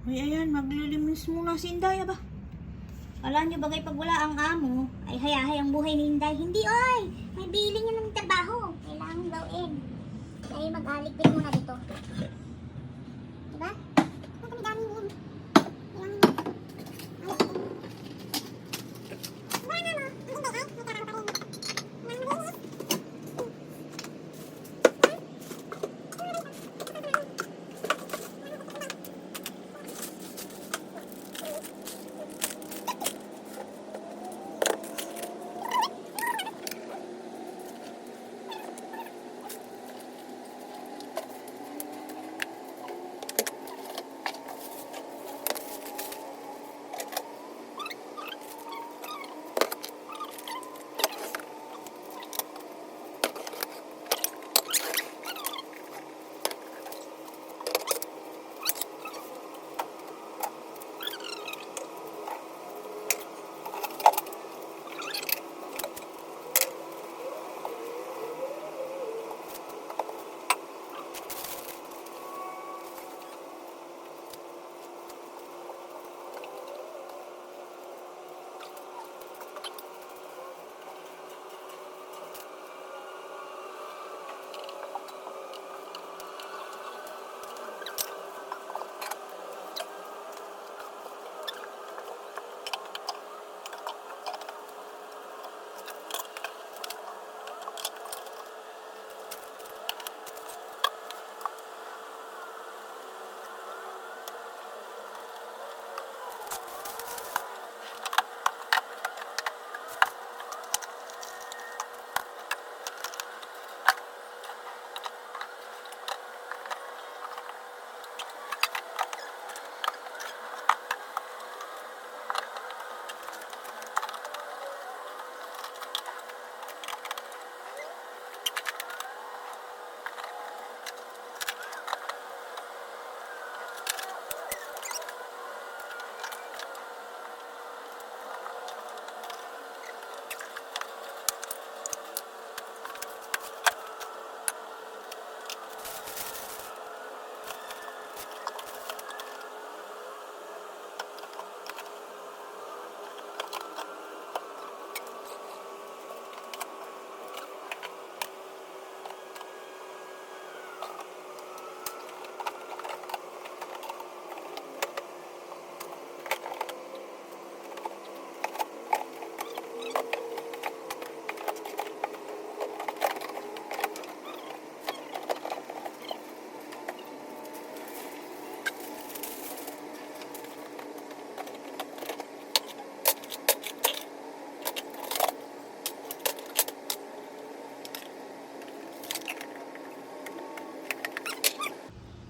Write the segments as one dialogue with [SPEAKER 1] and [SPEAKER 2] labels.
[SPEAKER 1] Ay, ayan, maglilimis muna si Inday, ba?
[SPEAKER 2] Alam niyo bagay pag wala ang amo, ay hayahay ang buhay ni Inday. Hindi, oy! May bili niya ng trabaho. Kailangan gawin. Kaya mag-aligpit muna dito. Diba? Huwag kami dami niyan. Kailangan niya. Aligpit. Wala na, no? Ang ganda, ay. May karang pa rin. Manglinis.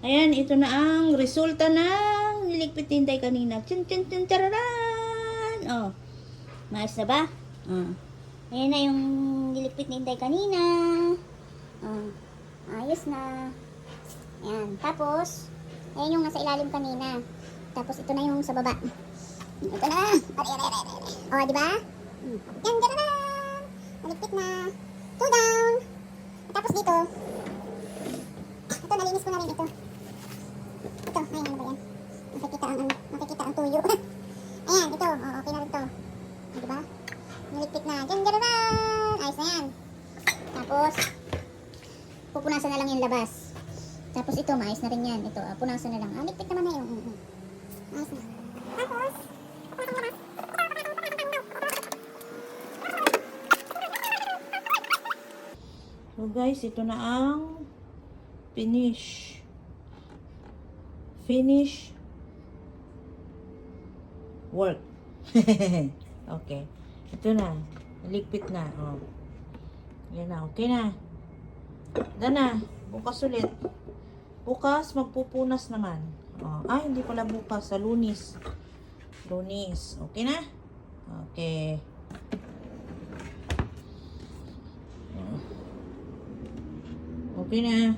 [SPEAKER 1] Ayan, ito na ang resulta ng niligpit ni Inday kanina. Tsun, tsun, tsun, tararan! Oh, maayos na ba?
[SPEAKER 2] Ayan na yung niligpit ni Inday kanina. Ayos na. Ayan. Tapos, ayan yung nasa ilalim kanina. Tapos, ito na yung sa baba. Ito na. O, di ba? Yan, gano'n. Naligpit na. Two down. Tapos dito. Ito, nalinis ko na rin ito. Ito, ayun, ano ba yan? Makikita ang tuyo. Ayan, ito. O, okay na rin ito. O, di ba? Naligpit na. Yan, gano'n. Ayos na yan. Tapos, pupunasan na lang yung labas. Tapos ito, maayos na rin yan. Ito, punasan na lang. Ligpit naman na yung. Ayos na. Tapos,
[SPEAKER 1] So guys, ito na ang finish work. Okay. Ito na. Naligpit na. Oh. Yan na. Okay na. Yan na. Bukas ulit. Bukas, magpupunas naman. Oh. Ay, hindi pala bukas. Sa Lunes. Lunes. Okay na? Okay. Okay na.